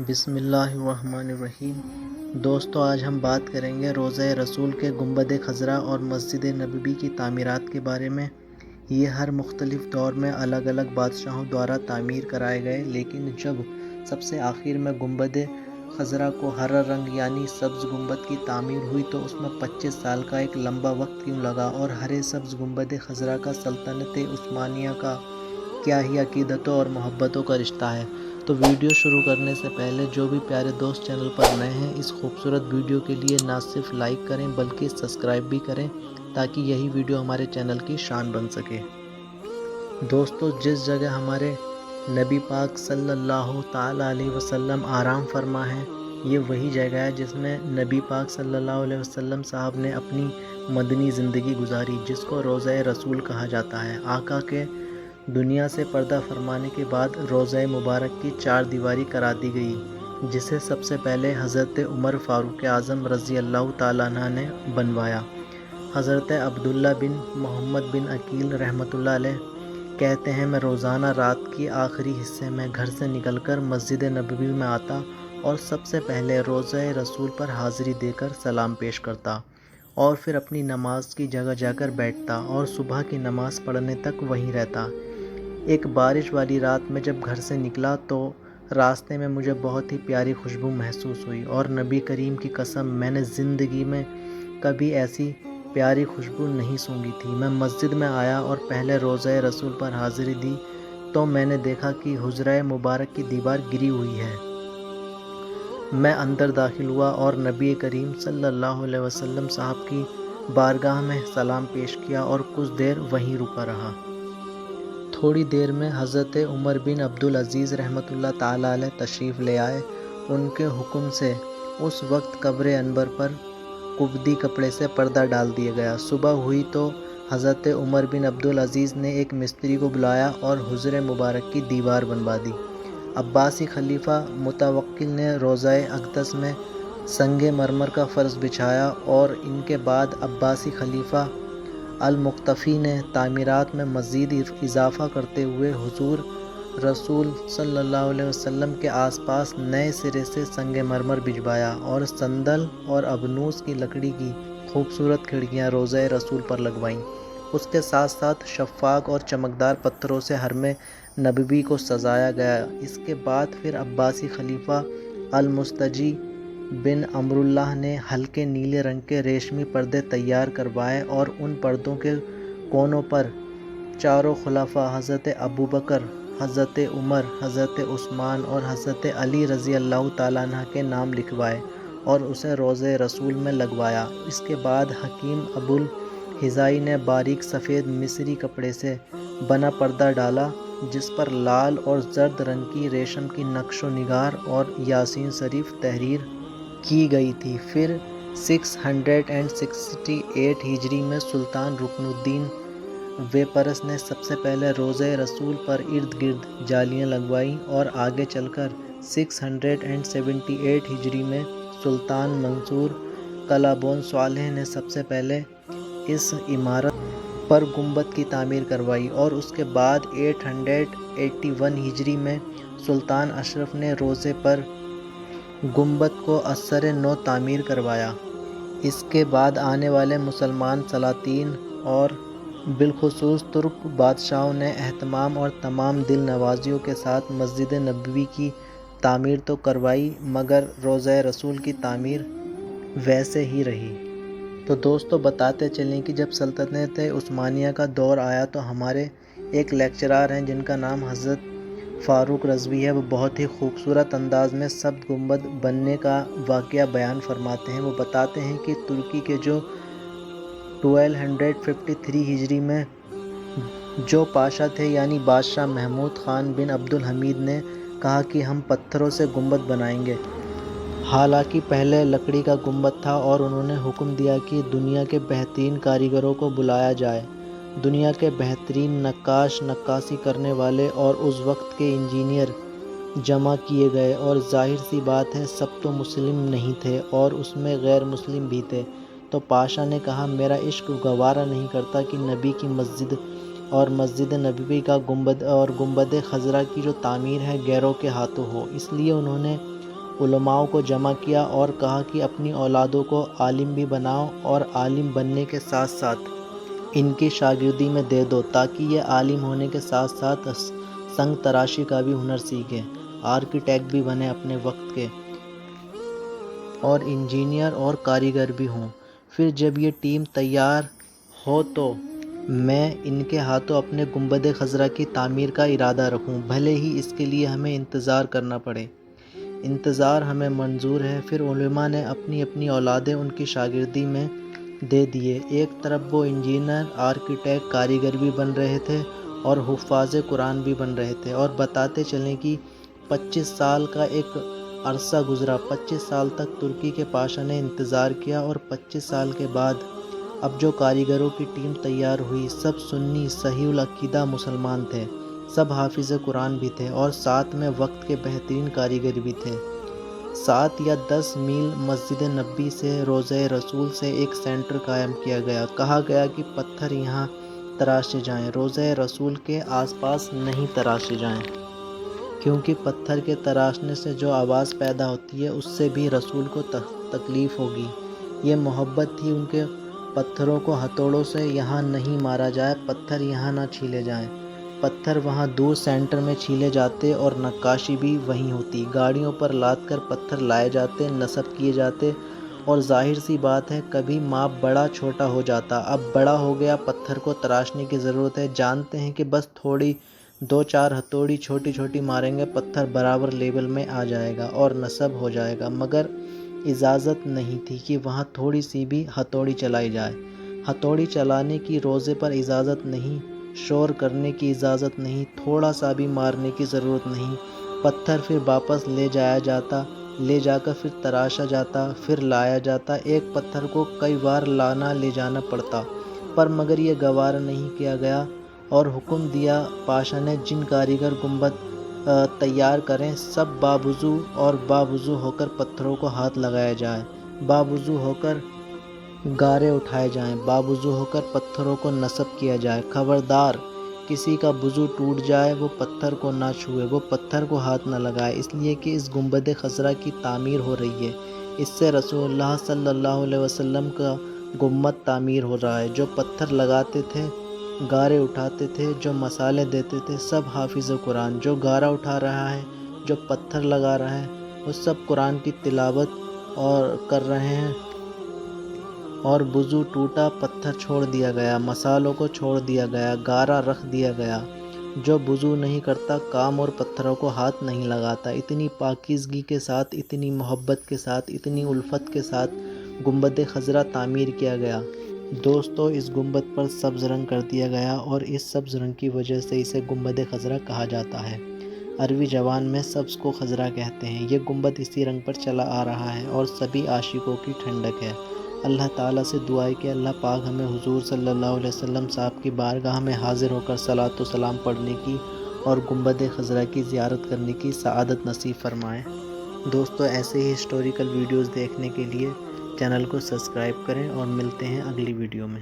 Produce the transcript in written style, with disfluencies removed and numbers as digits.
بسم اللہ الرحمن الرحیم۔ دوستو، آج ہم بات کریں گے روضہ رسول کے گنبد خضرا اور مسجد نبوی کی تعمیرات کے بارے میں۔ یہ ہر مختلف دور میں الگ الگ بادشاہوں دوارا تعمیر کرائے گئے، لیکن جب سب سے آخر میں گنبد خضرا کو ہرا رنگ یعنی سبز گنبد کی تعمیر ہوئی تو اس میں 25 سال کا ایک لمبا وقت کیوں لگا، اور ہرے سبز گنبد خضرا کا سلطنت عثمانیہ کا کیا ہی عقیدتوں اور محبتوں کا رشتہ ہے۔ تو ویڈیو شروع کرنے سے پہلے جو بھی پیارے دوست چینل پر نئے ہیں، اس خوبصورت ویڈیو کے لیے نہ صرف لائک کریں بلکہ سبسکرائب بھی کریں تاکہ یہی ویڈیو ہمارے چینل کی شان بن سکے۔ دوستو، جس جگہ ہمارے نبی پاک صلی اللہ تعالیٰ علیہ وسلم آرام فرما ہے، یہ وہی جگہ ہے جس میں نبی پاک صلی اللہ علیہ وسلم صاحب نے اپنی مدنی زندگی گزاری، جس کو روضہ رسول کہا جاتا ہے۔ آقا کے دنیا سے پردہ فرمانے کے بعد روضہ مبارک کی 4 دیواری کرا دی گئی، جسے سب سے پہلے حضرت عمر فاروق اعظم رضی اللہ تعالیٰ عنہ نے بنوایا۔ حضرت عبداللہ بن محمد بن عقیل رحمۃ اللہ علیہ کہتے ہیں، میں روزانہ رات کی آخری حصے میں گھر سے نکل کر مسجد نبوی میں آتا اور سب سے پہلے روضہ رسول پر حاضری دے کر سلام پیش کرتا، اور پھر اپنی نماز کی جگہ جا کر بیٹھتا اور صبح کی نماز پڑھنے تک وہیں رہتا۔ ایک بارش والی رات میں جب گھر سے نکلا تو راستے میں مجھے بہت ہی پیاری خوشبو محسوس ہوئی، اور نبی کریم کی قسم، میں نے زندگی میں کبھی ایسی پیاری خوشبو نہیں سونگھی تھی۔ میں مسجد میں آیا اور پہلے روضہ رسول پر حاضری دی تو میں نے دیکھا کہ حجرہ مبارک کی دیوار گری ہوئی ہے۔ میں اندر داخل ہوا اور نبی کریم صلی اللہ علیہ وسلم صاحب کی بارگاہ میں سلام پیش کیا اور کچھ دیر وہیں رکا رہا۔ تھوڑی دیر میں حضرت عمر بن عبدالعزیز رحمۃ اللہ تعالیٰ علیہ تشریف لے آئے۔ ان کے حکم سے اس وقت قبر انور پر قبطی کپڑے سے پردہ ڈال دیا گیا۔ صبح ہوئی تو حضرت عمر بن عبدالعزیز نے ایک مستری کو بلایا اور حجرہ مبارک کی دیوار بنوا دی۔ عباسی خلیفہ متوکل نے روضہ اقدس میں سنگ مرمر کا فرش بچھایا، اور ان کے بعد عباسی خلیفہ المقتفی نے تعمیرات میں مزید اضافہ کرتے ہوئے حضور رسول صلی اللہ علیہ وسلم کے آس پاس نئے سرے سے سنگ مرمر بچھوایا، اور سندل اور ابنوس کی لکڑی کی خوبصورت کھڑکیاں روضہ رسول پر لگوائیں۔ اس کے ساتھ ساتھ شفاف اور چمکدار پتھروں سے حرم نبوی کو سجایا گیا۔ اس کے بعد پھر عباسی خلیفہ المستجی بن امراللہ نے ہلکے نیلے رنگ کے ریشمی پردے تیار کروائے، اور ان پردوں کے کونوں پر چاروں خلفاء حضرت ابوبکر، حضرت عمر، حضرت عثمان اور حضرت علی رضی اللہ تعالیٰ عنہ کے نام لکھوائے اور اسے روضہ رسول میں لگوایا۔ اس کے بعد حکیم ابو الحجاج نے باریک سفید مصری کپڑے سے بنا پردہ ڈالا، جس پر لال اور زرد رنگ کی ریشم کی نقش و نگار اور یاسین شریف تحریر کی گئی تھی۔ پھر 668 ہجری میں سلطان رکن الدین ویپرس نے سب سے پہلے روضہ رسول پر ارد گرد جالیاں لگوائیں، اور آگے چل کر 678 ہجری میں سلطان منصور قلابون صالح نے سب سے پہلے اس عمارت پر گنبد کی تعمیر کروائی، اور اس کے بعد 881 ہجری میں سلطان اشرف نے روضے پر گنبد کو ازسر نو تعمیر کروایا۔ اس کے بعد آنے والے مسلمان سلاطین اور بالخصوص ترک بادشاہوں نے اہتمام اور تمام دل نوازیوں کے ساتھ مسجد نبوی کی تعمیر تو کروائی، مگر روضہ رسول کی تعمیر ویسے ہی رہی۔ تو دوستو، بتاتے چلیں کہ جب سلطنت عثمانیہ کا دور آیا تو ہمارے ایک لیکچرار ہیں جن کا نام حضرت فاروق رضوی ہے، وہ بہت ہی خوبصورت انداز میں سبز گنبد بننے کا واقعہ بیان فرماتے ہیں۔ وہ بتاتے ہیں کہ ترکی کے جو 1253 ہجری میں جو پاشا تھے، یعنی بادشاہ محمود خان بن عبد الحمید نے کہا کہ ہم پتھروں سے گنبد بنائیں گے۔ حالانکہ پہلے لکڑی کا گنبد تھا، اور انہوں نے حکم دیا کہ دنیا کے بہترین کاریگروں کو بلایا جائے۔ دنیا کے بہترین نقاش، نقاشی کرنے والے اور اس وقت کے انجینئر جمع کیے گئے، اور ظاہر سی بات ہے سب تو مسلم نہیں تھے، اور اس میں غیر مسلم بھی تھے۔ تو پاشا نے کہا، میرا عشق گوارا نہیں کرتا کہ نبی کی مسجد اور مسجد نبوی کا گنبد اور گنبد خضرا کی جو تعمیر ہے غیروں کے ہاتھوں ہو۔ اس لیے انہوں نے علماء کو جمع کیا اور کہا کہ اپنی اولادوں کو عالم بھی بناؤ اور عالم بننے کے ساتھ ساتھ ان کی شاگردی میں دے دو تاکہ یہ عالم ہونے کے ساتھ ساتھ سنگ تراشی کا بھی ہنر سیکھیں، آرکیٹیکٹ بھی بنے اپنے وقت کے، اور انجینئر اور کاریگر بھی ہوں۔ پھر جب یہ ٹیم تیار ہو تو میں ان کے ہاتھوں اپنے گنبد خضرا کی تعمیر کا ارادہ رکھوں، بھلے ہی اس کے لیے ہمیں انتظار کرنا پڑے۔ انتظار ہمیں منظور ہے۔ پھر علماء نے اپنی اپنی اولادیں ان کی شاگردی میں دے دیے۔ ایک طرف وہ انجینئر، آرکیٹیکٹ، کاریگر بھی بن رہے تھے اور حفاظ قرآن بھی بن رہے تھے، اور بتاتے چلیں کہ 25 سال کا ایک عرصہ گزرا۔ 25 سال تک ترکی کے پاشا نے انتظار کیا، اور 25 سال کے بعد اب جو کاریگروں کی ٹیم تیار ہوئی، سب سنی صحیح العقیدہ مسلمان تھے، سب حافظ قرآن بھی تھے، اور ساتھ میں وقت کے بہترین کاریگر بھی تھے۔ 7 یا 10 میل مسجد نبوی سے، روضہ رسول سے ایک سینٹر قائم کیا گیا۔ کہا گیا کہ پتھر یہاں تراشے جائیں، روضہ رسول کے آس پاس نہیں تراشے جائیں، کیونکہ پتھر کے تراشنے سے جو آواز پیدا ہوتی ہے اس سے بھی رسول کو تکلیف ہوگی۔ یہ محبت تھی ان کے۔ پتھروں کو ہتھوڑوں سے یہاں نہیں مارا جائے، پتھر یہاں نہ چھیلے جائیں۔ پتھر وہاں دور سینٹر میں چھیلے جاتے اور نقاشی بھی وہیں ہوتی۔ گاڑیوں پر لاد کر پتھر لائے جاتے، نصب کیے جاتے، اور ظاہر سی بات ہے کبھی ماپ بڑا چھوٹا ہو جاتا۔ اب بڑا ہو گیا، پتھر کو تراشنے کی ضرورت ہے، جانتے ہیں کہ بس تھوڑی 2-4 ہتھوڑی چھوٹی چھوٹی ماریں گے، پتھر برابر لیول میں آ جائے گا اور نصب ہو جائے گا، مگر اجازت نہیں تھی کہ وہاں تھوڑی سی بھی ہتھوڑی چلائی جائے۔ ہتھوڑی چلانے کی روضے پر اجازت نہیں، شور کرنے کی اجازت نہیں، تھوڑا سا بھی مارنے کی ضرورت نہیں۔ پتھر پھر واپس لے جایا جاتا، لے جا کر پھر تراشا جاتا، پھر لایا جاتا۔ ایک پتھر کو کئی بار لانا لے جانا پڑتا، پر مگر یہ گوارا نہیں کیا گیا، اور حکم دیا پاشا نے جن کاریگر گنبد تیار کریں سب باوضو اور باوضو ہو کر پتھروں کو ہاتھ لگایا جائے، باوضو ہو کر گارے اٹھائے جائیں، باوضو ہو کر پتھروں کو نصب کیا جائے۔ خبردار کسی کا وضو ٹوٹ جائے وہ پتھر کو نہ چھوئے، وہ پتھر کو ہاتھ نہ لگائے، اس لیے کہ اس گنبد خضرا کی تعمیر ہو رہی ہے، اس سے رسول اللہ صلی اللہ علیہ وسلم کا گنبد تعمیر ہو رہا ہے۔ جو پتھر لگاتے تھے، گارے اٹھاتے تھے، جو مسالے دیتے تھے، سب حافظ قرآن۔ جو گارا اٹھا رہا ہے، جو پتھر لگا رہا ہے، وہ سب قرآن کی تلاوت اور کر رہے ہیں، اور وضو ٹوٹا، پتھر چھوڑ دیا گیا، مسالوں کو چھوڑ دیا گیا، گارا رکھ دیا گیا۔ جو وضو نہیں کرتا، کام اور پتھروں کو ہاتھ نہیں لگاتا۔ اتنی پاکیزگی کے ساتھ، اتنی محبت کے ساتھ، اتنی الفت کے ساتھ گنبد خضرا تعمیر کیا گیا۔ دوستو، اس گنبد پر سبز رنگ کر دیا گیا، اور اس سبز رنگ کی وجہ سے اسے گنبد خضرا کہا جاتا ہے۔ عربی زبان میں سبز کو خضرا کہتے ہیں۔ یہ گنبد اسی رنگ پر چلا آ رہا ہے اور سبھی عاشقوں کی ٹھنڈک ہے۔ اللہ تعالیٰ سے دعا ہے کہ اللہ پاک ہمیں حضور صلی اللہ علیہ وسلم صاحب کی بارگاہ میں حاضر ہو کر صلاۃ و سلام پڑھنے کی اور گنبد خضرا کی زیارت کرنے کی سعادت نصیب فرمائے۔ دوستو، ایسے ہی ہسٹوریکل ویڈیوز دیکھنے کے لیے چینل کو سبسکرائب کریں، اور ملتے ہیں اگلی ویڈیو میں۔